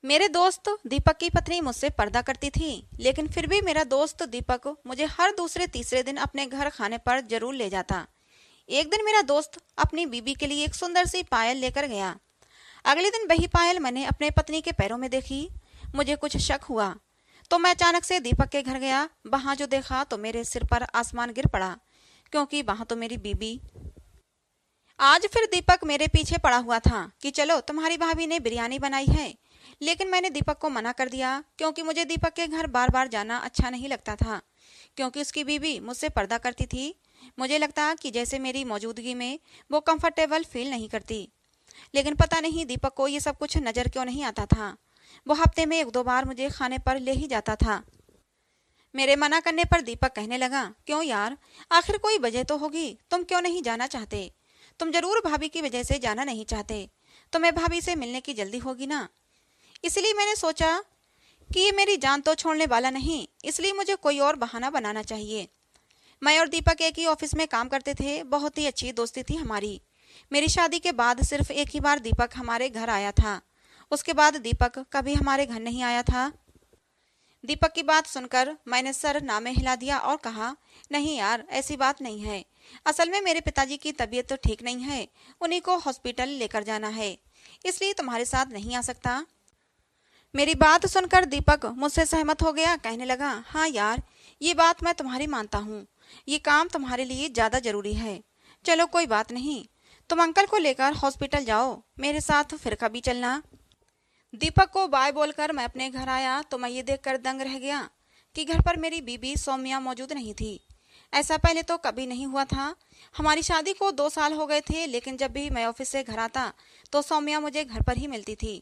मेरे दोस्त दीपक की पत्नी मुझसे पर्दा करती थी, लेकिन फिर भी मेरा दोस्त दीपक मुझे हर दूसरे तीसरे दिन अपने घर खाने पर जरूर ले जाता। एक दिन मेरा दोस्त अपनी बीबी के लिए एक सुंदर सी पायल लेकर गया। अगले दिन वही पायल मैंने अपने पत्नी के पैरों में देखी। मुझे कुछ शक हुआ, तो मैं अचानक से दीपक के घर गया। वहां जो देखा तो मेरे सिर पर आसमान गिर पड़ा, क्योंकि वहां तो मेरी बीबी। आज फिर दीपक मेरे पीछे पड़ा हुआ था कि चलो तुम्हारी भाभी ने बिरयानी बनाई है। लेकिन मैंने दीपक को मना कर दिया, क्योंकि मुझे दीपक के घर बार बार जाना अच्छा नहीं लगता था, क्योंकि उसकी बीवी मुझसे पर्दा करती थी। मुझे लगता कि जैसे मेरी मौजूदगी में वो कंफर्टेबल फील नहीं करती। लेकिन पता नहीं दीपक को ये सब कुछ नजर क्यों नहीं आता था। वो हफ्ते में एक दो बार मुझे खाने पर ले ही जाता था। मेरे मना करने पर दीपक कहने लगा, क्यों यार, आखिर कोई वजह तो होगी, तुम क्यों नहीं जाना चाहते? तुम जरूर भाभी की वजह से जाना नहीं चाहते। तुम्हें भाभी से मिलने की जल्दी होगी ना। इसलिए मैंने सोचा कि ये मेरी जान तो छोड़ने वाला नहीं, इसलिए मुझे कोई और बहाना बनाना चाहिए। मैं और दीपक एक ही ऑफिस में काम करते थे, बहुत ही अच्छी दोस्ती थी हमारी। मेरी शादी के बाद सिर्फ एक ही बार दीपक हमारे घर आया था। उसके बाद दीपक कभी हमारे घर नहीं आया था। दीपक की बात सुनकर मैंने सर नामे हिला दिया और कहा, नहीं यार, ऐसी बात नहीं है। असल में मेरे पिताजी की तबीयत तो ठीक नहीं है, उन्हीं को हॉस्पिटल लेकर जाना है, इसलिए तुम्हारे साथ नहीं आ सकता। मेरी बात सुनकर दीपक मुझसे सहमत हो गया। कहने लगा, हाँ यार, ये बात मैं तुम्हारी मानता हूँ। ये काम तुम्हारे लिए ज्यादा जरूरी है। चलो कोई बात नहीं, तुम अंकल को लेकर हॉस्पिटल जाओ, मेरे साथ फिर कभी चलना। दीपक को बाय बोलकर मैं अपने घर आया तो मैं ये देखकर दंग रह गया कि घर पर मेरी बीबी सौम्या मौजूद नहीं थी। ऐसा पहले तो कभी नहीं हुआ था। हमारी शादी को 2 साल हो गए थे, लेकिन जब भी मैं ऑफिस से घर आता तो सौम्या मुझे घर पर ही मिलती थी।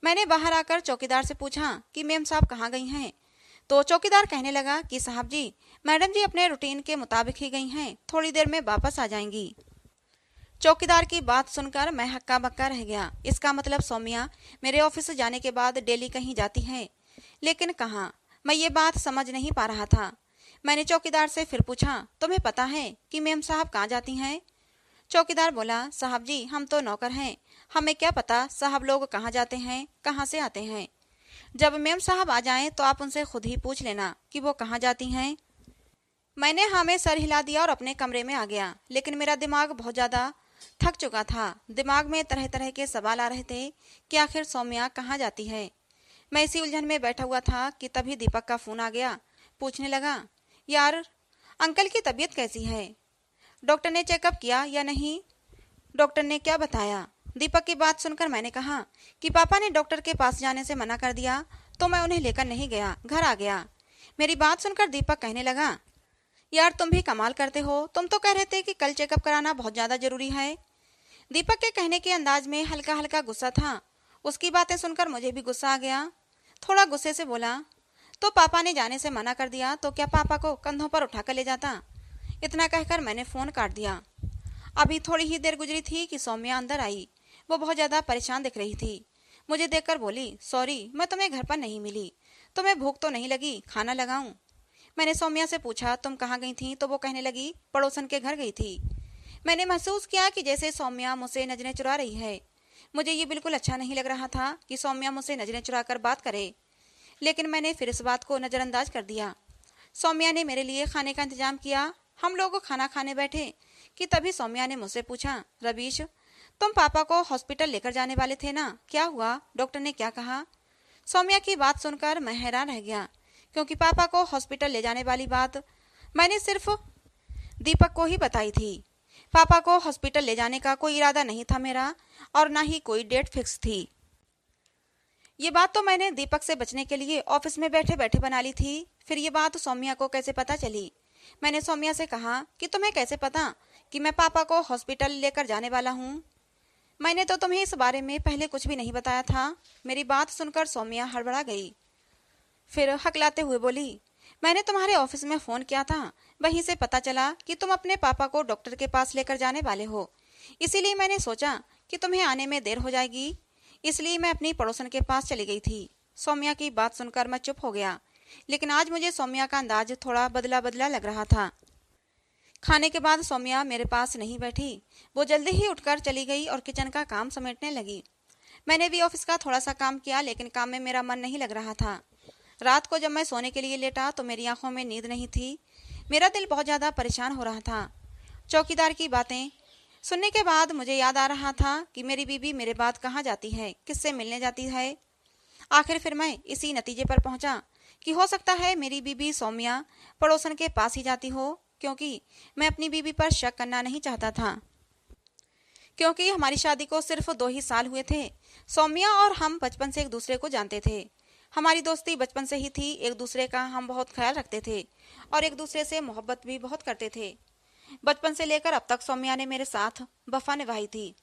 मैंने बाहर आकर चौकीदार से पूछा कि मेम साहब कहाँ गई हैं। तो चौकीदार कहने लगा कि साहब जी, मैडम जी अपने रूटीन के मुताबिक ही गई हैं, थोड़ी देर में वापस आ जाएंगी। चौकीदार की बात सुनकर मैं हक्का बक्का रह गया। इसका मतलब सौम्या मेरे ऑफिस जाने के बाद डेली कहीं जाती है, लेकिन कहाँ? मैं ये बात समझ नहीं पा रहा था। मैंने चौकीदार से फिर पूछा, तुम्हें पता है कि मेम साहब कहाँ जाती हैं? चौकीदार बोला, साहब जी, हम तो नौकर हैं, हमें क्या पता साहब लोग कहाँ जाते हैं, कहाँ से आते हैं। जब मेम साहब आ जाएं तो आप उनसे खुद ही पूछ लेना कि वो कहाँ जाती हैं। मैंने हाँ में सर हिला दिया और अपने कमरे में आ गया, लेकिन मेरा दिमाग बहुत ज्यादा थक चुका था। दिमाग में तरह तरह के सवाल आ रहे थे कि आखिर सौम्या कहाँ जाती है। मैं इसी उलझन में बैठा हुआ था कि तभी दीपक का फोन आ गया। पूछने लगा, यार, अंकल की तबीयत कैसी है? डॉक्टर ने चेकअप किया या नहीं? डॉक्टर ने क्या बताया? दीपक की बात सुनकर मैंने कहा कि पापा ने डॉक्टर के पास जाने से मना कर दिया, तो मैं उन्हें लेकर नहीं गया, घर आ गया। मेरी बात सुनकर दीपक कहने लगा, यार तुम भी कमाल करते हो, तुम तो कह रहे थे कि कल चेकअप कराना बहुत ज्यादा जरूरी है। दीपक के कहने के अंदाज में हल्का हल्का गुस्सा था। उसकी बातें सुनकर मुझे भी गुस्सा आ गया। थोड़ा गुस्से से बोला, तो पापा ने जाने से मना कर दिया तो क्या पापा को कंधों पर उठाकर ले जाता? इतना कहकर मैंने फोन काट दिया। अभी थोड़ी ही देर गुजरी थी कि सौम्या अंदर आई। वो बहुत ज्यादा परेशान दिख रही थी। मुझे देखकर बोली, सॉरी, मैं तुम्हें घर पर नहीं मिली। तुम्हें भूख तो नहीं लगी, खाना लगाऊं? मैंने सौम्या से पूछा, तुम कहाँ गई थी? तो वो कहने लगी, पड़ोसन के घर गई थी। मैंने महसूस किया कि जैसे सौम्या मुझसे नजरें चुरा रही है। मुझे ये बिल्कुल अच्छा नहीं लग रहा था कि सौम्या मुझसे नजरें चुरा कर बात करे, लेकिन मैंने फिर इस बात को नजरअंदाज कर दिया। सौम्या ने मेरे लिए खाने का इंतजाम किया। हम लोग खाना खाने बैठे कि तभी सौम्या ने मुझसे पूछा, रवीश, तुम पापा को हॉस्पिटल लेकर जाने वाले थे ना, क्या हुआ? डॉक्टर ने क्या कहा? सौम्या की बात सुनकर मैं हैरान रह गया, क्योंकि पापा को हॉस्पिटल ले जाने वाली बात मैंने सिर्फ दीपक को ही बताई थी। पापा को हॉस्पिटल ले जाने का कोई इरादा नहीं था मेरा, और ना ही कोई डेट फिक्स थी। ये बात तो मैंने दीपक से बचने के लिए ऑफिस में बैठे बैठे बना ली थी। फिर ये बात सौम्या को कैसे पता चली? मैंने सौम्या से कहा कि तुम्हें कैसे पता कि मैं पापा को हॉस्पिटल लेकर जाने वाला हूँ? मैंने तो तुम्हें इस बारे में पहले कुछ भी नहीं बताया था। मेरी बात सुनकर सौम्या हड़बड़ा गई। फिर हकलाते हुए बोली, मैंने तुम्हारे ऑफिस में फोन किया था, वहीं से पता चला कि तुम अपने पापा को डॉक्टर के पास लेकर जाने वाले हो। इसीलिए मैंने सोचा कि तुम्हें आने में देर हो जाएगी, इसलिए मैं अपनी पड़ोसन के पास चली गई थी। सौम्या की बात सुनकर मैं चुप हो गया, लेकिन आज मुझे सौम्या का अंदाज थोड़ा बदला बदला लग रहा था। खाने के बाद सौम्या मेरे पास नहीं बैठी। वो जल्दी ही उठकर चली गई और किचन का काम समेटने लगी। मैंने भी ऑफिस का थोड़ा सा काम किया, लेकिन काम में मेरा मन नहीं लग रहा था। रात को जब मैं सोने के लिए लेटा तो मेरी आंखों में नींद नहीं थी। मेरा दिल बहुत ज़्यादा परेशान हो रहा था। चौकीदार की बातें सुनने के बाद मुझे याद आ रहा था कि मेरी बीबी मेरे बाद कहाँ जाती है, किससे मिलने जाती है। आखिर फिर मैं इसी नतीजे पर पहुंचा कि हो सकता है मेरी बीबी सौम्या पड़ोसन के पास ही जाती हो, क्योंकि मैं अपनी बीबी पर शक करना नहीं चाहता था। क्योंकि हमारी शादी को सिर्फ 2 ही साल हुए थे। सौम्या और हम बचपन से एक दूसरे को जानते थे। हमारी दोस्ती बचपन से ही थी। एक दूसरे का हम बहुत ख्याल रखते थे और एक दूसरे से मोहब्बत भी बहुत करते थे। बचपन से लेकर अब तक सौम्या ने मेरे साथ वफा निभाई थी।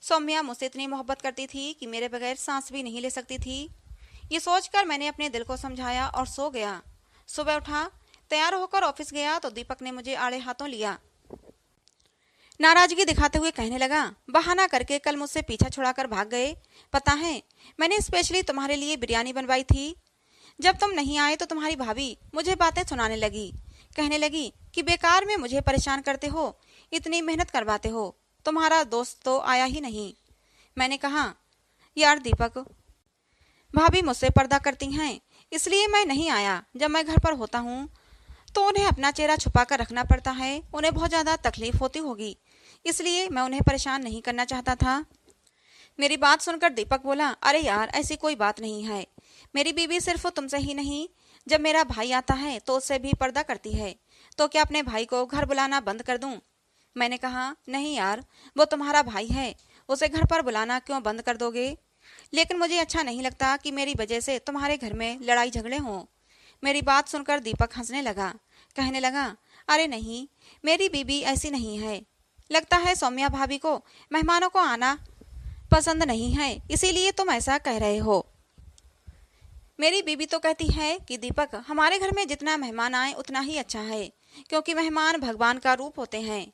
सौम्या मुझसे इतनी मोहब्बत करती थी कि मेरे बगैर सांस भी नहीं ले सकती थी। ये सोचकर मैंने अपने दिल को समझाया और सो गया। सुबह उठा, तैयार होकर ऑफिस गया तो दीपक ने मुझे आड़े हाथों लिया। नाराजगी दिखाते हुए कहने लगा, बहाना करके कल मुझसे पीछा छुड़ाकर भाग गए। पता है, मैंने स्पेशली तुम्हारे लिए बिरयानी बनवाई थी। जब तुम नहीं आए तो तुम्हारी भाभी मुझे बातें सुनाने लगी। कहने लगी कि बेकार में मुझे परेशान करते हो, इतनी मेहनत करवाते हो, तुम्हारा दोस्त तो आया ही नहीं। मैंने कहा, यार दीपक, भाभी मुझसे पर्दा करती हैं, इसलिए मैं नहीं आया। जब मैं घर पर होता हूँ तो उन्हें अपना चेहरा छुपा कर रखना पड़ता है। उन्हें बहुत ज़्यादा तकलीफ होती होगी, इसलिए मैं उन्हें परेशान नहीं करना चाहता था। मेरी बात सुनकर दीपक बोला, अरे यार, ऐसी कोई बात नहीं है। मेरी बीवी सिर्फ तुमसे ही नहीं, जब मेरा भाई आता है तो उससे भी पर्दा करती है। तो क्या अपने भाई को घर बुलाना बंद कर दूं? मैंने कहा, नहीं यार, वो तुम्हारा भाई है, उसे घर पर बुलाना क्यों बंद कर दोगे? लेकिन मुझे अच्छा नहीं लगता कि मेरी वजह से तुम्हारे घर में लड़ाई झगड़े हों। मेरी बात सुनकर दीपक हंसने लगा। कहने लगा, अरे नहीं, मेरी बीबी ऐसी नहीं है। लगता है सौम्या भाभी को मेहमानों को आना पसंद नहीं है, इसीलिए तुम ऐसा कह रहे हो। मेरी बीबी तो कहती है कि दीपक, हमारे घर में जितना मेहमान आए उतना ही अच्छा है, क्योंकि मेहमान भगवान का रूप होते हैं।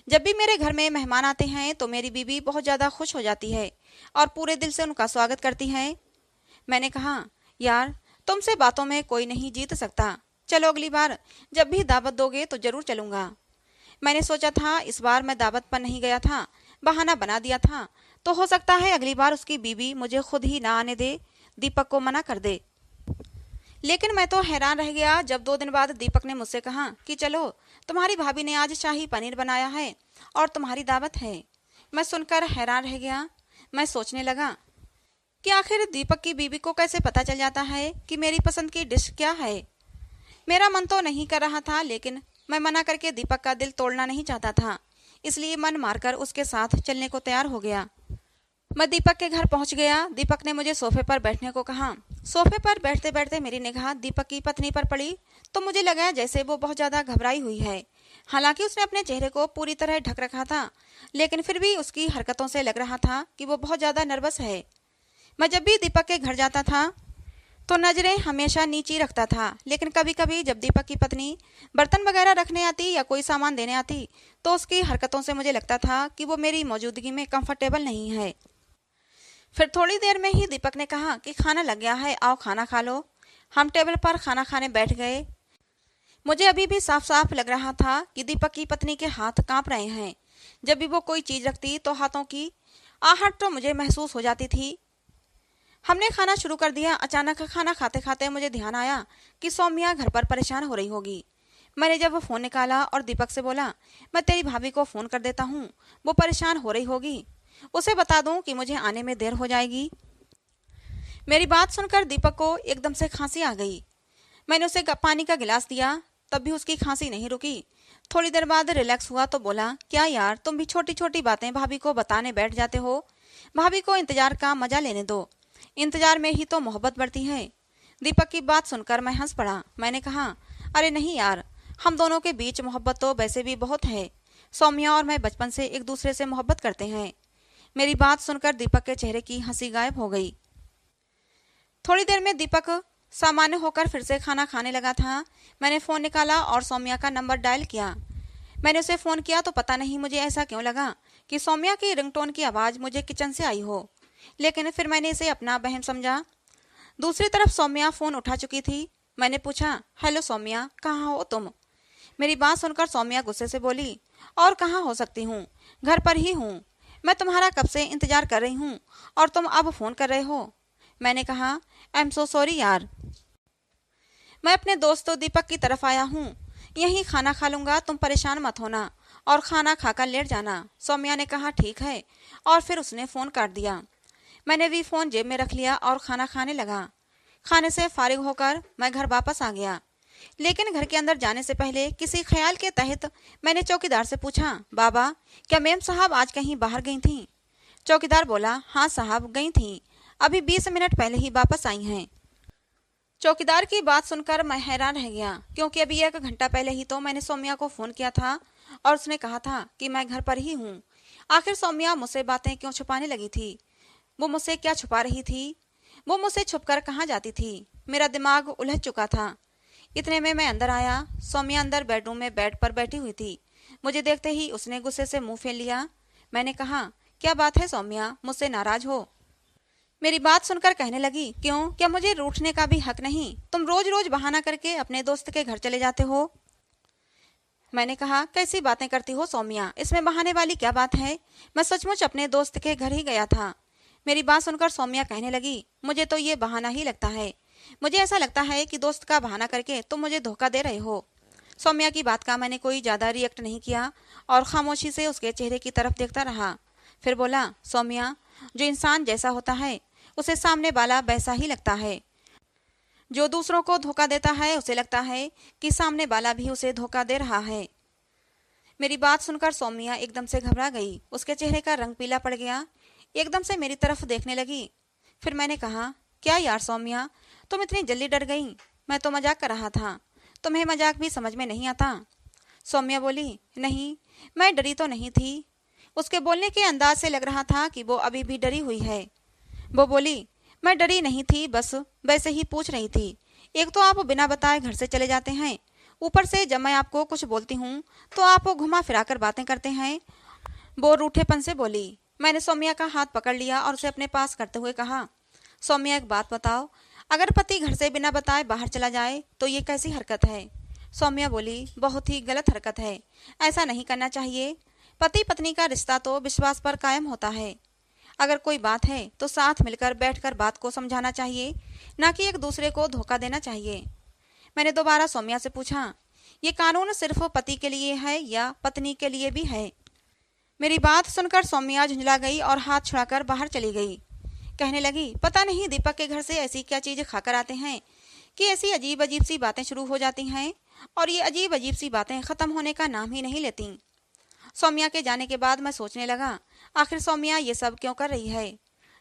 जब भी मेरे घर में मेहमान आते हैं तो मेरी बीबी बहुत ज़्यादा खुश हो जाती है और पूरे दिल से उनका स्वागत करती है। मैंने कहा, यार, तुमसे बातों में कोई नहीं जीत सकता। चलो अगली बार जब भी दावत दोगे तो जरूर चलूंगा। मैंने सोचा था इस बार मैं दावत पर नहीं गया था, बहाना बना दिया था, तो हो सकता है अगली बार उसकी बीवी मुझे खुद ही ना आने दे, दीपक को मना कर दे। लेकिन मैं तो हैरान रह गया जब 2 दिन बाद दीपक ने मुझसे कहा कि चलो, तुम्हारी भाभी ने आज शाही पनीर बनाया है और तुम्हारी दावत है। मैं सुनकर हैरान रह गया। मैं सोचने लगा कि आखिर दीपक की बीवी को कैसे पता चल जाता है कि मेरी पसंद की डिश क्या है। मेरा मन तो नहीं कर रहा था, लेकिन मैं मना करके दीपक का दिल तोड़ना नहीं चाहता था, इसलिए मन मारकर उसके साथ चलने को तैयार हो गया। मैं दीपक के घर पहुंच गया। दीपक ने मुझे सोफे पर बैठने को कहा। सोफे पर बैठते बैठते मेरी निगाह दीपक की पत्नी पर पड़ी तो मुझे लगा जैसे वो बहुत ज़्यादा घबराई हुई है। हालांकि उसने अपने चेहरे को पूरी तरह ढक रखा था, लेकिन फिर भी उसकी हरकतों से लग रहा था कि वो बहुत ज़्यादा नर्वस है। मैं जब भी दीपक के घर जाता था तो नजरें हमेशा नीची रखता था, लेकिन कभी कभी जब दीपक की पत्नी बर्तन वगैरह रखने आती या कोई सामान देने आती तो उसकी हरकतों से मुझे लगता था कि वो मेरी मौजूदगी में कंफर्टेबल नहीं है। फिर थोड़ी देर में ही दीपक ने कहा कि खाना लग गया है, आओ खाना खा लो। हम टेबल पर खाना खाने बैठ गए। मुझे अभी भी साफ साफ लग रहा था कि दीपक की पत्नी के हाथ कांप रहे हैं। जब भी वो कोई चीज रखती तो हाथों की आहट तो मुझे महसूस हो जाती थी। हमने खाना शुरू कर दिया। अचानक खाना खाते खाते मुझे ध्यान आया कि सौम्या घर पर परेशान हो रही होगी। मैंने जब वो फोन निकाला और दीपक से बोला, मैं तेरी भाभी को फोन कर देता हूँ, वो परेशान हो रही होगी, उसे बता दूं कि मुझे आने में देर हो जाएगी। मेरी बात सुनकर दीपक को एकदम से खांसी आ गई। मैंने उसे पानी का गिलास दिया, तब भी उसकी खांसी नहीं रुकी। थोड़ी देर बाद रिलैक्स हुआ तो बोला, क्या यार, तुम भी छोटी छोटी बातें भाभी को बताने बैठ जाते हो। भाभी को इंतजार का मजा लेने दो, इंतजार में ही तो मोहब्बत बढ़ती है। दीपक की बात सुनकर मैं हंस पड़ा। मैंने कहा, अरे नहीं यार, हम दोनों के बीच मोहब्बत तो वैसे भी बहुत है। सौम्या और मैं बचपन से एक दूसरे से मोहब्बत करते हैं। मेरी बात सुनकर दीपक के चेहरे की हंसी गायब हो गई। थोड़ी देर में दीपक सामान्य होकर फिर से खाना खाने लगा था। मैंने फोन निकाला और सौम्या का नंबर डायल किया। मैंने उसे फोन किया तो पता नहीं मुझे ऐसा क्यों लगा कि सौम्या की रिंगटोन की आवाज मुझे किचन से आई हो, लेकिन फिर मैंने इसे अपना बहम समझा। दूसरी तरफ सौम्या फोन उठा चुकी थी। मैंने पूछा, हेलो सौम्या, कहाँ हो तुम? मेरी बात सुनकर सौम्या गुस्से से बोली, और कहाँ हो सकती हूँ, घर पर ही हूँ। मैं तुम्हारा कब से इंतजार कर रही हूँ और तुम अब फोन कर रहे हो। मैंने कहा, आई एम सो सॉरी यार। मैं अपने दोस्त दीपक की तरफ आया हूँ, यहीं खाना खा लूंगा, तुम परेशान मत होना और खाना खाकर लेट जाना। सौम्या ने कहा ठीक है, और फिर उसने फोन काट दिया। मैंने भी फोन जेब में रख लिया और खाना खाने लगा। खाने से फारिग होकर मैं घर वापस आ गया, लेकिन घर के अंदर जाने से पहले किसी ख्याल के तहत मैंने चौकीदार से पूछा, बाबा क्या मेम साहब आज कहीं बाहर गई थी? चौकीदार बोला, हाँ साहब गई थी, अभी 20 मिनट पहले ही वापस आई हैं। चौकीदार की बात सुनकर मैं हैरान रह गया, क्योंकि अभी 1 घंटा पहले ही तो मैंने सौम्या को फोन किया था और उसने कहा था कि मैं घर पर ही हूँ। आखिर सौम्या मुझसे बातें क्यों छुपाने लगी थी? वो मुझसे क्या छुपा रही थी? वो मुझसे छुपकर कहाँ जाती थी? मेरा दिमाग उलझ चुका था। इतने में मैं अंदर आया। सौम्या अंदर बेडरूम में बेड पर बैठी हुई थी। मुझे देखते ही उसने गुस्से से मुंह फेर लिया। मैंने कहा, क्या बात है सौम्या, मुझसे नाराज हो? मेरी बात सुनकर कहने लगी, क्यों, क्या मुझे रूठने का भी हक नहीं? तुम रोज रोज बहाना करके अपने दोस्त के घर चले जाते हो। मैंने कहा, कैसी बातें करती हो सौम्या, इसमें बहाने वाली क्या बात है? मैं सचमुच अपने दोस्त के घर ही गया था। मेरी बात सुनकर सौम्या कहने लगी, मुझे तो ये बहाना ही लगता है। मुझे ऐसा लगता है कि दोस्त का बहाना करके तुम मुझे धोखा दे रहे हो। सौम्या की बात का मैंने कोई ज्यादा रिएक्ट नहीं किया और खामोशी से उसके चेहरे की तरफ देखता रहा। फिर बोला, सौम्या, जो इंसान जैसा होता है उसे सामने वाला वैसा ही लगता है। जो दूसरों को धोखा देता है उसे लगता है कि सामने वाला भी उसे धोखा दे रहा है। मेरी बात सुनकर सौम्या एकदम से घबरा गई। उसके चेहरे का रंग पीला पड़ गया। एकदम से मेरी तरफ देखने लगी। फिर मैंने कहा, क्या यार सौम्या, तुम इतनी जल्दी डर गई? मैं तो मजाक कर रहा था, तुम्हें मजाक भी समझ में नहीं आता? सौम्या बोली, नहीं, मैं डरी तो नहीं थी। उसके बोलने के अंदाज से लग रहा था कि वो अभी भी डरी हुई है। वो बोली, मैं डरी नहीं थी, बस वैसे ही पूछ रही थी। एक तो आप बिना बताए घर से चले जाते हैं, ऊपर से जब मैं आपको कुछ बोलती हूँ तो आप घुमा फिराकर बातें करते हैं। वो रूठेपन से बोली। मैंने सौम्या का हाथ पकड़ लिया और उसे अपने पास करते हुए कहा, सौम्या एक बात बताओ, अगर पति घर से बिना बताए बाहर चला जाए तो ये कैसी हरकत है? सौम्या बोली, बहुत ही गलत हरकत है, ऐसा नहीं करना चाहिए। पति पत्नी का रिश्ता तो विश्वास पर कायम होता है। अगर कोई बात है तो साथ मिलकर बैठकर बात को समझाना चाहिए, ना कि एक दूसरे को धोखा देना चाहिए। मैंने दोबारा सौम्या से पूछा, ये कानून सिर्फ पति के लिए है या पत्नी के लिए भी है? मेरी बात सुनकर सौम्या झुंझला गई और हाथ छुड़ाकर बाहर चली गई। कहने लगी, पता नहीं दीपक के घर से ऐसी क्या चीज खाकर आते हैं कि ऐसी अजीब अजीब सी बातें शुरू हो जाती हैं, और ये अजीब अजीब सी बातें खत्म होने का नाम ही नहीं लेती। सौम्या के जाने के बाद मैं सोचने लगा, आखिर सौम्या ये सब क्यों कर रही है?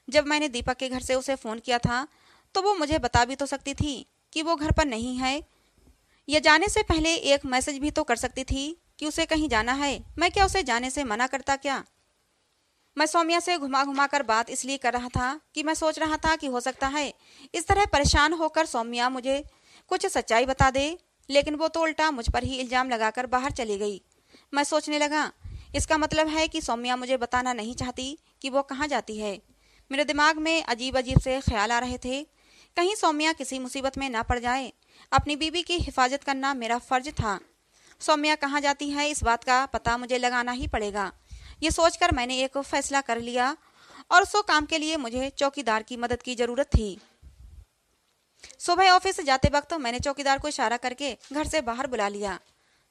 जब मैंने दीपक के घर से उसे फोन किया था तो वो मुझे बता भी तो सकती थी कि वो घर पर नहीं है, या जाने से पहले एक मैसेज भी तो कर सकती थी कि उसे कहीं जाना है। मैं क्या उसे जाने से मना करता क्या? मैं सौम्या से घुमा घुमा कर बात इसलिए कर रहा था कि मैं सोच रहा था कि हो सकता है इस तरह परेशान होकर सौम्या मुझे कुछ सच्चाई बता दे, लेकिन वो तो उल्टा मुझ पर ही इल्जाम लगाकर बाहर चली गई। मैं सोचने लगा, इसका मतलब है कि सौम्या मुझे बताना नहीं चाहती कि वो कहाँ जाती है। मेरे दिमाग में अजीब अजीब से ख्याल आ रहे थे। कहीं सौम्या किसी मुसीबत में ना पड़ जाए। अपनी बीवी की हिफाजत करना मेरा फर्ज था। सौम्या कहाँ जाती है इस बात का पता मुझे लगाना ही पड़ेगा। ये सोचकर मैंने एक फैसला कर लिया, और उस काम के लिए मुझे चौकीदार की मदद की जरूरत थी। सुबह ऑफिस जाते वक्त मैंने चौकीदार को इशारा करके घर से बाहर बुला लिया।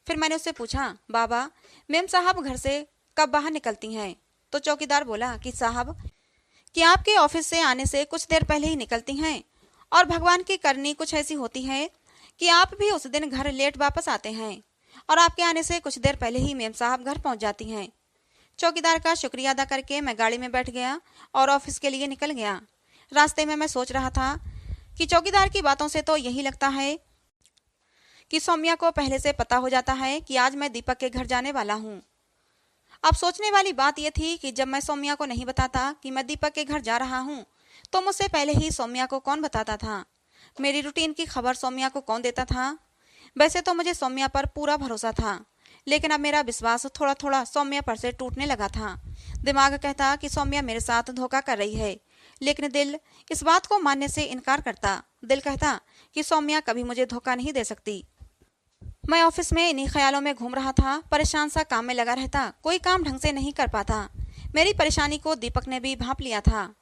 फिर मैंने उससे पूछा, बाबा, मेम साहब घर से कब बाहर निकलती हैं? तो चौकीदार बोला कि साहब, कि आपके ऑफिस से आने से कुछ देर पहले ही निकलती हैं, और भगवान की करनी कुछ ऐसी होती है कि आप भी उस दिन घर लेट वापस आते हैं, और आपके आने से कुछ देर पहले ही मेम साहब घर पहुंच जाती हैं। चौकीदार का शुक्रिया अदा करके मैं गाड़ी में बैठ गया और ऑफिस के लिए निकल गया। रास्ते में मैं सोच रहा था कि चौकीदार की बातों से तो यही लगता है कि सौम्या को पहले से पता हो जाता है कि आज मैं दीपक के घर जाने वाला हूँ। अब सोचने वाली बात यह थी कि जब मैं सौम्या को नहीं बताता कि मैं दीपक के घर जा रहा हूँ तो मुझसे पहले ही सौम्या को कौन बताता था? मेरी रूटीन की खबर सौम्या को कौन देता था? वैसे तो मुझे सौम्या पर पूरा भरोसा था, लेकिन अब मेरा विश्वास थोड़ा थोड़ा सौम्या पर से टूटने लगा था। दिमाग कहता कि सौम्या मेरे साथ धोखा कर रही है, लेकिन दिल इस बात को मानने से इनकार करता। दिल कहता कि सौम्या कभी मुझे धोखा नहीं दे सकती। मैं ऑफिस में इन्हीं ख्यालों में घूम रहा था। परेशान सा काम में लगा रहता, कोई काम ढंग से नहीं कर पाता। मेरी परेशानी को दीपक ने भी भांप लिया था।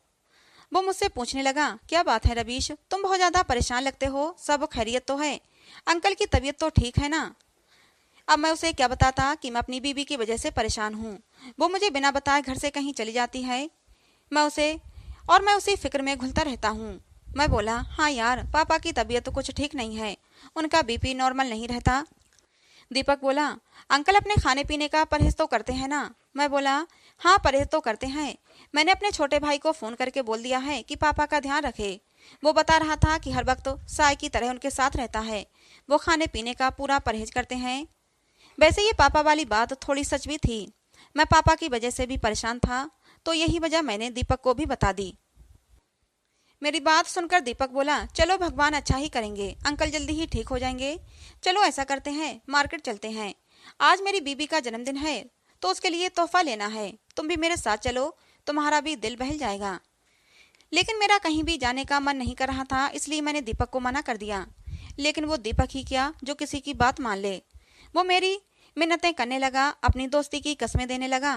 वो मुझसे पूछने लगा, क्या बात है रवीश, तुम बहुत ज्यादा परेशान लगते हो, सब खैरियत तो है? अंकल की तबीयत तो ठीक है ना? अब मैं उसे क्या बताता कि मैं अपनी बीबी की वजह से परेशान हूँ। वो मुझे बिना बताए घर से कहीं चली जाती है। मैं उसी फिक्र में घुलता रहता हूँ। मैं बोला, हाँ यार, पापा की तबीयत तो कुछ ठीक नहीं है, उनका बीपी नॉर्मल नहीं रहता। दीपक बोला, अंकल अपने खाने पीने का परहेज तो करते हैं ना? मैं बोला, हाँ परहेज तो करते हैं। मैंने अपने छोटे भाई को फोन करके बोल दिया है कि पापा का ध्यान रखे। वो बता रहा था कि हर वक्त साय की तरह उनके साथ रहता है। वो खाने पीने का पूरा परहेज करते हैं। वैसे ये पापा वाली बात थोड़ी सच भी थी। मैं पापा की वजह से भी परेशान था, तो यही वजह मैंने दीपक को भी बता दी। मेरी बात सुनकर दीपक बोला, चलो भगवान अच्छा ही करेंगे, अंकल जल्दी ही ठीक हो जाएंगे। चलो ऐसा करते हैं, मार्केट चलते हैं। आज मेरी बीबी का जन्मदिन है, तो उसके लिए तोहफा लेना है। तुम भी मेरे साथ चलो, तुम्हारा भी दिल बहल जाएगा। लेकिन मेरा कहीं भी जाने का मन नहीं कर रहा था, इसलिए मैंने दीपक को मना कर दिया। लेकिन वो दीपक ही क्या जो किसी की बात मान ले। वो मेरी मिन्नतें करने लगा, अपनी दोस्ती की कस्में देने लगा।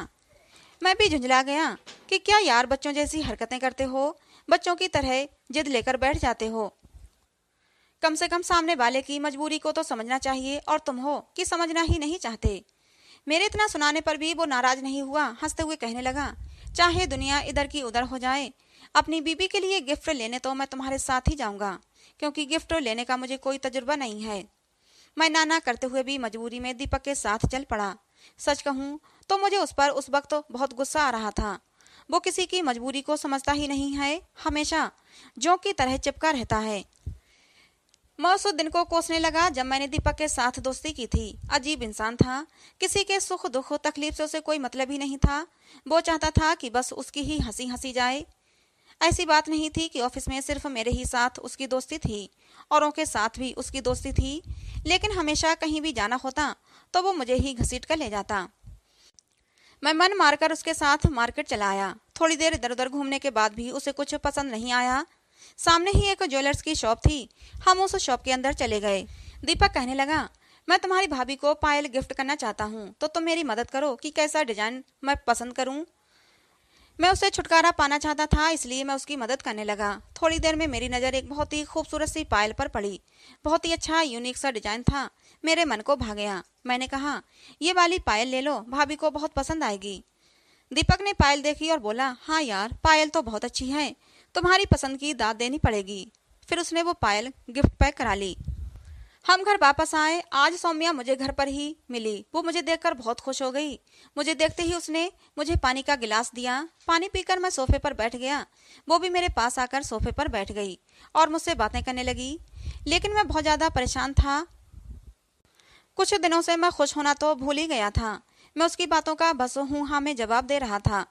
मैं भी झुंझला गया कि क्या यार बच्चों जैसी हरकतें करते हो, बच्चों की तरह जिद लेकर बैठ जाते हो। कम से कम सामने वाले की मजबूरी को तो समझना चाहिए, और तुम हो कि समझना ही नहीं चाहते। मेरे इतना सुनाने पर भी वो नाराज नहीं हुआ, हंसते हुए कहने लगा, चाहे दुनिया इधर की उधर हो जाए, अपनी बीबी के लिए गिफ्ट लेने तो मैं तुम्हारे साथ ही जाऊंगा, क्योंकि गिफ्ट लेने का मुझे कोई तजुर्बा नहीं है। मैं नाना करते हुए भी मजबूरी में दीपक के साथ चल पड़ा। सच कहूं तो मुझे उस पर उस वक्त बहुत गुस्सा आ रहा था। वो किसी की मजबूरी को समझता ही नहीं है, हमेशा जोंक की तरह चिपका रहता है। मैं उस दिन को कोसने लगा जब मैंने दीपक के साथ दोस्ती की थी। अजीब इंसान था, किसी के सुख दुख तकलीफ से उसे कोई मतलब ही नहीं था। वो चाहता था कि बस उसकी ही हंसी हंसी जाए। ऐसी बात नहीं थी कि ऑफिस में सिर्फ मेरे ही साथ उसकी दोस्ती थी, औरों के साथ भी उसकी दोस्ती थी। लेकिन हमेशा कहीं भी जाना होता तो वो मुझे ही घसीट कर ले जाता। मैं मन मारकर उसके साथ मार्केट चला आया। थोड़ी देर इधर उधर घूमने के बाद भी उसे कुछ पसंद नहीं आया। सामने ही एक ज्वेलर्स की शॉप थी, हम उस शॉप के अंदर चले गए। दीपक कहने लगा, मैं तुम्हारी भाभी को पायल गिफ्ट करना चाहता हूँ, तो तुम मेरी मदद करो कि कैसा डिजाइन मैं पसंद करूँ। मैं उससे छुटकारा पाना चाहता था, इसलिए मैं उसकी मदद करने लगा। थोड़ी देर में मेरी नज़र एक बहुत ही खूबसूरत सी पायल पर पड़ी। बहुत ही अच्छा यूनिक सा डिजाइन था, मेरे मन को भा गया। मैंने कहा, ये वाली पायल ले लो, भाभी को बहुत पसंद आएगी। दीपक ने पायल देखी और बोला, हाँ यार, पायल तो बहुत अच्छी है, तुम्हारी पसंद की दाद देनी पड़ेगी। फिर उसने वो पायल गिफ्ट पैक करा ली। हम घर वापस आए। आज सौम्या मुझे घर पर ही मिली। वो मुझे देखकर बहुत खुश हो गई। मुझे देखते ही उसने मुझे पानी का गिलास दिया। पानी पीकर मैं सोफे पर बैठ गया। वो भी मेरे पास आकर सोफे पर बैठ गई और मुझसे बातें करने लगी। लेकिन मैं बहुत ज्यादा परेशान था। कुछ दिनों से मैं खुश होना तो भूल ही गया था। मैं उसकी बातों का बस हूँ हाँ में जवाब दे रहा था।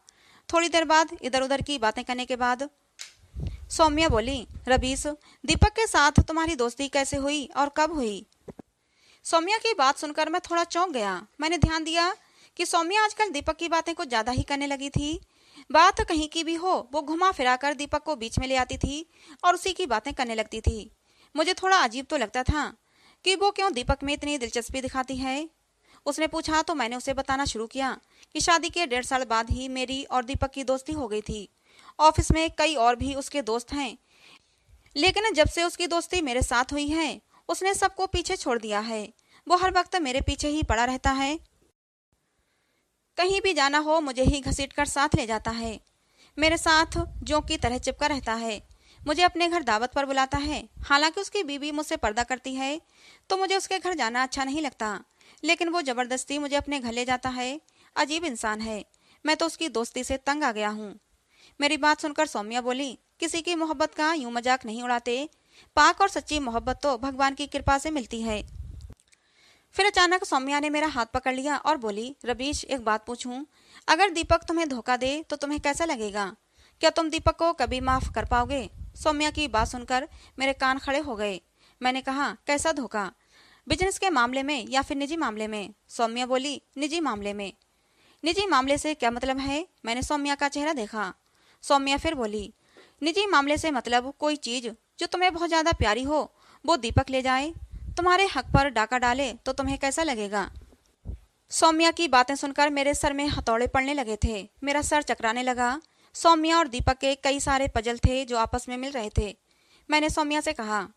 थोड़ी देर बाद इधर उधर की बातें करने के बाद सौम्या बोली, रबीस, दीपक के साथ तुम्हारी दोस्ती कैसे हुई और कब हुई? सौम्या की बात सुनकर मैं थोड़ा चौंक गया। मैंने ध्यान दिया कि सौम्या आजकल दीपक की बातें कुछ ज्यादा ही करने लगी थी। बात कहीं की भी हो, वो घुमा फिरा कर दीपक को बीच में ले आती थी और उसी की बातें करने लगती थी। मुझे थोड़ा अजीब तो लगता था कि वो क्यों दीपक में इतनी दिलचस्पी दिखाती है। उसने पूछा तो मैंने उसे बताना शुरू किया कि शादी के 1.5 साल बाद ही मेरी और दीपक की दोस्ती हो गई थी। ऑफिस में कई और भी उसके दोस्त हैं, लेकिन जब से उसकी दोस्ती मेरे साथ हुई है, उसने सबको पीछे छोड़ दिया है। वो हर वक्त मेरे पीछे ही पड़ा रहता है। कहीं भी जाना हो मुझे ही घसीट कर साथ ले जाता है। मेरे साथ जोंक की तरह चिपका रहता है। मुझे अपने घर दावत पर बुलाता है। हालांकि उसकी बीवी मुझसे पर्दा करती है, तो मुझे उसके घर जाना अच्छा नहीं लगता, लेकिन वो जबरदस्ती मुझे अपने घर ले जाता है। अजीब इंसान है। मैं तो उसकी दोस्ती से तंग आ गया हूँ। मेरी बात सुनकर सौम्या बोली, किसी की मोहब्बत का यूं मजाक नहीं उड़ाते। पाक और सच्ची मोहब्बत तो भगवान की कृपा से मिलती है। फिर अचानक सौम्या ने मेरा हाथ पकड़ लिया और बोली, रबीश, एक बात पूछूं? अगर दीपक तुम्हें धोखा दे तो तुम्हें कैसा लगेगा? क्या तुम दीपक को कभी माफ कर पाओगे? सौम्या की बात सुनकर मेरे कान खड़े हो गए। मैंने कहा, कैसा धोखा? बिजनेस के मामले में या फिर निजी मामले में? सौम्या बोली, निजी मामले में। निजी मामले से क्या मतलब है? मैंने सौम्या का चेहरा देखा। सौम्या फिर बोली, निजी मामले से मतलब कोई चीज जो तुम्हें बहुत ज्यादा प्यारी हो, वो दीपक ले जाए, तुम्हारे हक पर डाका डाले, तो तुम्हें कैसा लगेगा? सौम्या की बातें सुनकर मेरे सर में हथौड़े पड़ने लगे थे। मेरा सर चकराने लगा। सौम्या और दीपक के कई सारे पजल थे जो आपस में मिल रहे थे। मैंने सौम्या से कहा,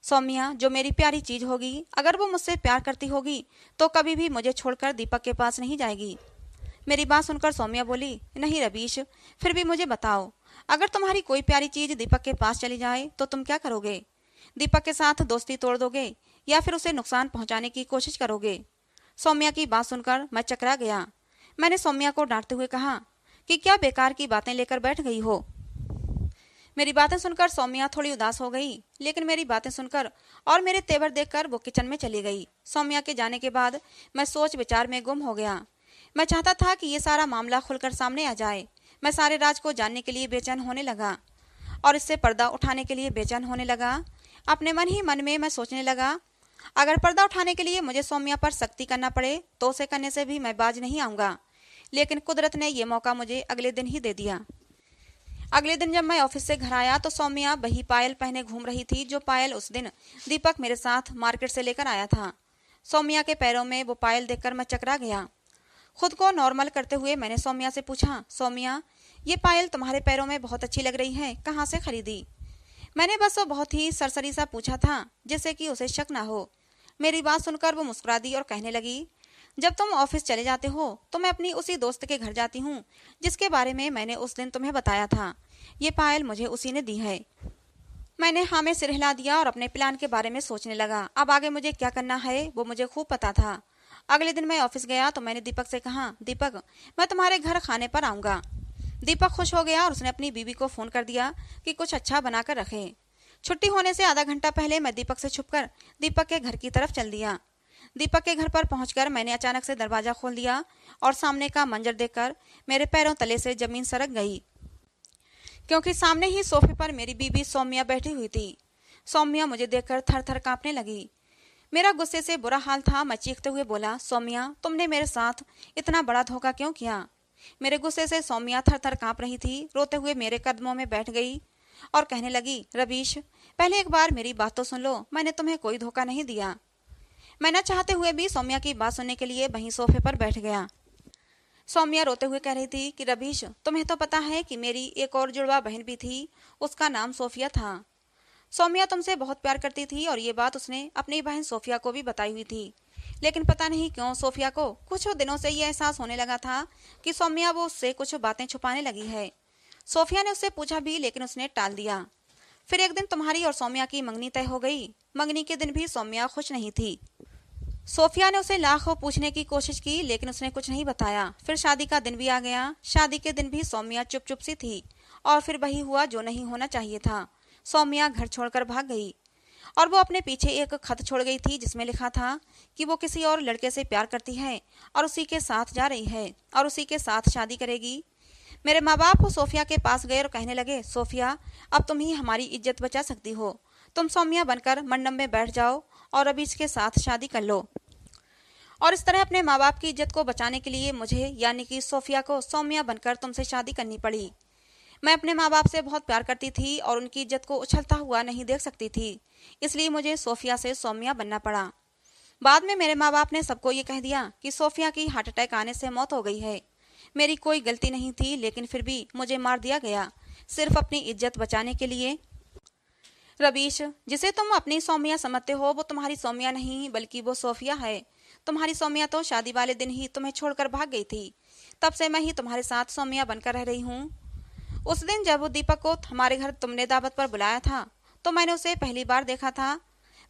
सौम्या, जो मेरी प्यारी चीज होगी, अगर वो मुझसे प्यार करती होगी तो कभी भी मुझे छोड़कर दीपक के पास नहीं जाएगी। मेरी बात सुनकर सौम्या बोली, नहीं रवीश, फिर भी मुझे बताओ, अगर तुम्हारी कोई प्यारी चीज दीपक के पास चली जाए तो तुम क्या करोगे? दीपक के साथ दोस्ती तोड़ दोगे या फिर उसे नुकसान पहुंचाने की कोशिश करोगे? सौम्या की बात सुनकर मैं चकरा गया। मैंने सौम्या को डांटते हुए कहा कि क्या बेकार की बातें लेकर बैठ गई हो। मेरी बातें सुनकर सौम्या थोड़ी उदास हो गई, लेकिन मेरी बातें सुनकर और मेरे तेवर देखकर वो किचन में चली गई। सौम्या के जाने के बाद मैं सोच विचार में गुम हो गया। मैं चाहता था कि ये सारा मामला खुलकर सामने आ जाए। मैं सारे राज को जानने के लिए बेचैन होने लगा और इससे पर्दा उठाने के लिए बेचैन होने लगा। अपने मन ही मन में मैं सोचने लगा, अगर पर्दा उठाने के लिए मुझे सौम्या पर सख्ती करना पड़े तो उसे करने से भी मैं बाज नहीं आऊंगा। लेकिन कुदरत ने यह मौका मुझे अगले दिन ही दे दिया। अगले दिन जब मैं ऑफिस से घर आया तो सौम्या वही पायल पहने घूम रही थी जो पायल उस दिन दीपक मेरे साथ मार्केट से लेकर आया था। सौम्या के पैरों में वो पायल देखकर मैं चकरा गया। खुद को नॉर्मल करते हुए मैंने सौम्या से पूछा, सौम्या, ये पायल तुम्हारे पैरों में बहुत अच्छी लग रही है, कहाँ से खरीदी? मैंने बस वो बहुत ही सरसरी सा पूछा था जिससे कि उसे शक ना हो। मेरी बात सुनकर वो मुस्कुरा दी और कहने लगी, जब तुम ऑफिस चले जाते हो तो मैं अपनी उसी दोस्त के घर जाती हूँ जिसके बारे में मैंने उस दिन तुम्हें बताया था। ये पायल मुझे उसी ने दी है। मैंने हाँ में सिर हिला दिया और अपने प्लान के बारे में सोचने लगा। अब आगे मुझे क्या करना है वो मुझे खूब पता था। अगले दिन मैं ऑफिस गया तो मैंने दीपक से कहा, दीपक, मैं तुम्हारे घर खाने पर आऊंगा। दीपक खुश हो गया और उसने अपनी बीवी को फोन कर दिया कि कुछ अच्छा बनाकर रखे। छुट्टी होने से आधा घंटा पहले मैं दीपक से छुपकर दीपक के घर की तरफ चल दिया। दीपक के घर पर पहुंचकर मैंने अचानक से दरवाजा खोल दिया और सामने का मंजर देखकर मेरे पैरों तले से जमीन सरक गई, क्योंकि सामने ही सोफे पर मेरी बीबी सौम्या बैठी हुई थी। सौम्या मुझे देखकर थर थर कांपने लगी। मेरा गुस्से से बुरा हाल था। मैं चीखते हुए बोला, सौम्या, तुमने मेरे साथ इतना बड़ा धोखा क्यों किया? मेरे गुस्से से सौम्या थर थर कांप रही थी। रोते हुए मेरे कदमों में बैठ गई और कहने लगी, रवीश, पहले एक बार मेरी बात तो सुन लो, मैंने तुम्हें कोई धोखा नहीं दिया। मैं न चाहते हुए भी सौम्या की बात सुनने के लिए वहीं सोफे पर बैठ गया। सौम्या रोते हुए कह रही थी कि रवीश, तुम्हें तो पता है कि मेरी एक और जुड़वा बहन भी थी, उसका नाम सोफिया था। सौम्या तुमसे बहुत प्यार करती थी और ये बात उसने अपनी बहन सोफिया को भी बताई हुई थी। लेकिन पता नहीं क्यों सोफिया को कुछ दिनों से ये एहसास होने लगा था कि सौम्या वो उससे कुछ बातें छुपाने लगी है। सोफिया ने उससे पूछा भी लेकिन उसने टाल दिया। फिर एक दिन तुम्हारी और सौम्या की मंगनी तय हो गई। मंगनी के दिन भी सौम्या खुश नहीं थी। सोफिया ने उसे लाखों पूछने की कोशिश की लेकिन उसने कुछ नहीं बताया। फिर शादी का दिन भी आ गया। शादी के दिन भी सौम्या चुप चुप सी थी और फिर वही हुआ जो नहीं होना चाहिए था। सौम्या घर छोड़कर भाग गई और वो अपने पीछे एक खत छोड़ गई थी जिसमें लिखा था कि वो किसी और लड़के से प्यार करती है और उसी के साथ जा रही है और उसी के साथ शादी करेगी। मेरे माँ बाप सोफिया के पास गए और कहने लगे, सोफिया, अब तुम ही हमारी इज्जत बचा सकती हो। तुम सौम्या बनकर मंडप में बैठ जाओ और अभी इसके साथ शादी कर लो। और इस तरह अपने माँ बाप की इज्जत को बचाने के लिए मुझे यानी कि सोफिया को सौम्या बनकर तुमसे शादी करनी पड़ी। मैं अपने माँ बाप से बहुत प्यार करती थी और उनकी इज्जत को उछलता हुआ नहीं देख सकती थी, इसलिए मुझे सोफिया से सौम्या बनना पड़ा। बाद में मेरे माँ बाप ने सबको ये कह दिया कि सोफिया की हार्ट अटैक आने से मौत हो गई है। मेरी कोई गलती नहीं थी लेकिन फिर भी मुझे मार दिया गया, सिर्फ अपनी इज्जत बचाने के लिए। रवीश, जिसे तुम अपनी सौम्या समझते हो वो तुम्हारी सौम्या नहीं बल्कि वो सोफिया है। तुम्हारी सौम्या तो शादी वाले दिन ही तुम्हें छोड़कर भाग गई थी। तब से मैं ही तुम्हारे साथ सौम्या बनकर रह रही हूँ। उस दिन जब दीपक को हमारे घर तुमने दावत पर बुलाया था तो मैंने उसे पहली बार देखा था।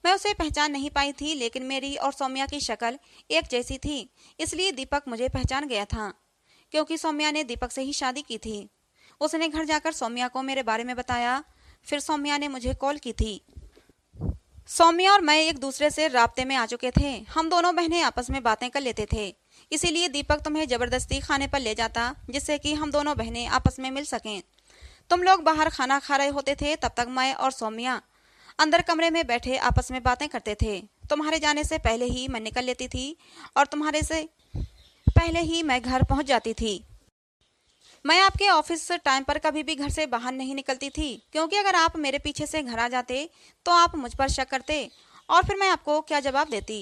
मैं उसे पहचान नहीं पाई थी लेकिन मेरी और सौम्या की शक्ल एक जैसी थी, इसलिए दीपक मुझे पहचान गया था। क्योंकि सौम्या ने दीपक से ही शादी की थी। उसने घर जाकर सौम्या को मेरे बारे में बताया। फिर सौम्या ने मुझे कॉल की थी। सौम्या और मैं एक दूसरे से राब्ते में आ चुके थे। हम दोनों बहनें आपस में बातें कर लेते थे, इसीलिए दीपक तुम्हें जबरदस्ती खाने पर ले जाता जिससे कि हम दोनों बहनें आपस में मिल सकें। तुम लोग बाहर खाना खा रहे होते थे, तब तक मैं और सौम्या अंदर कमरे में बैठे आपस में बातें करते थे। तुम्हारे जाने से पहले ही मैं निकल लेती थी और तुम्हारे से पहले ही मैं घर पहुंच जाती थी। मैं आपके ऑफिस टाइम पर कभी भी घर से बाहर नहीं निकलती थी, क्योंकि अगर आप मेरे पीछे से घर आ जाते तो आप मुझ पर शक करते और फिर मैं आपको क्या जवाब देती।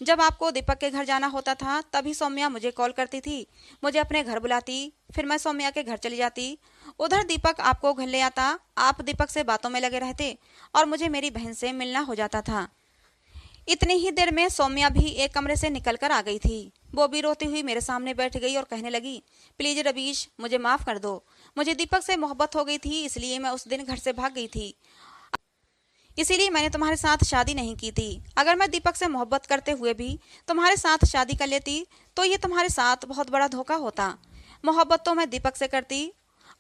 जब आपको दीपक के घर जाना होता था तभी सौम्या मुझे कॉल करती थी, मुझे अपने घर बुलाती, फिर मैं सौम्या के घर चली जाती। उधर दीपक आपको घर ले आता, आप दीपक से बातों में लगे रहते और मुझे मेरी बहन से मिलना हो जाता था। इतनी ही देर में सौम्या भी एक कमरे से निकलकर आ गई थी। वो भी रोती हुई मेरे सामने बैठ गई और कहने लगी, प्लीज रवीश, मुझे माफ कर दो। मुझे दीपक से मोहब्बत हो गई थी, इसलिए मैं उस दिन घर से भाग गई थी। इसीलिए मैंने तुम्हारे साथ शादी नहीं की थी। अगर मैं दीपक से मोहब्बत करते हुए भी तुम्हारे साथ शादी कर लेती तो ये तुम्हारे साथ बहुत बड़ा धोखा होता। मोहब्बत तो मैं दीपक से करती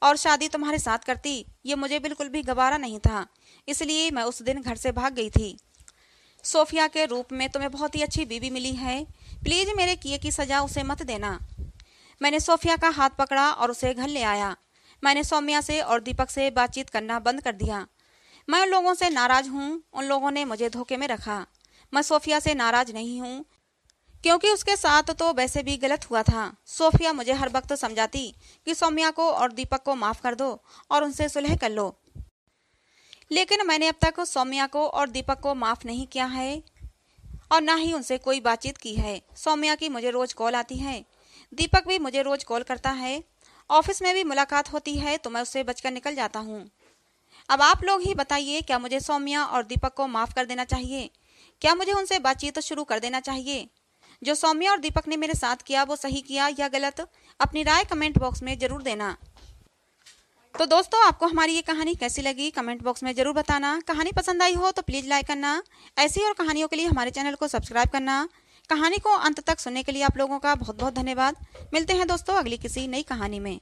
और शादी तुम्हारे साथ करती, ये मुझे बिल्कुल भी गवारा नहीं था। इसलिए मैं उस दिन घर से भाग गई थी। सोफिया के रूप में तुम्हें बहुत ही अच्छी बीवी मिली है, प्लीज मेरे किए की सजा उसे मत देना। मैंने सोफिया का हाथ पकड़ा और उसे घर ले आया। मैंने सौम्या से और दीपक से बातचीत करना बंद कर दिया। मैं उन लोगों से नाराज हूँ, उन लोगों ने मुझे धोखे में रखा। मैं सोफिया से नाराज नहीं हूँ, क्योंकि उसके साथ तो वैसे भी गलत हुआ था। सोफिया मुझे हर वक्त समझाती कि सौम्या को और दीपक को माफ कर दो और उनसे सुलह कर लो, लेकिन मैंने अब तक सौम्या को और दीपक को माफ नहीं किया है और ना ही उनसे कोई बातचीत की है। सौम्या की मुझे रोज कॉल आती है, दीपक भी मुझे रोज कॉल करता है, ऑफिस में भी मुलाकात होती है तो मैं उससे बचकर निकल जाता हूँ। अब आप लोग ही बताइए, क्या मुझे सौम्या और दीपक को माफ कर देना चाहिए? क्या मुझे उनसे बातचीत शुरू कर देना चाहिए? जो सौम्या और दीपक ने मेरे साथ किया वो सही किया या गलत? अपनी राय कमेंट बॉक्स में जरूर देना। तो दोस्तों, आपको हमारी ये कहानी कैसी लगी कमेंट बॉक्स में जरूर बताना। कहानी पसंद आई हो तो प्लीज लाइक करना। ऐसी और कहानियों के लिए हमारे चैनल को सब्सक्राइब करना। कहानी को अंत तक सुनने के लिए आप लोगों का बहुत बहुत धन्यवाद। मिलते हैं दोस्तों अगली किसी नई कहानी में।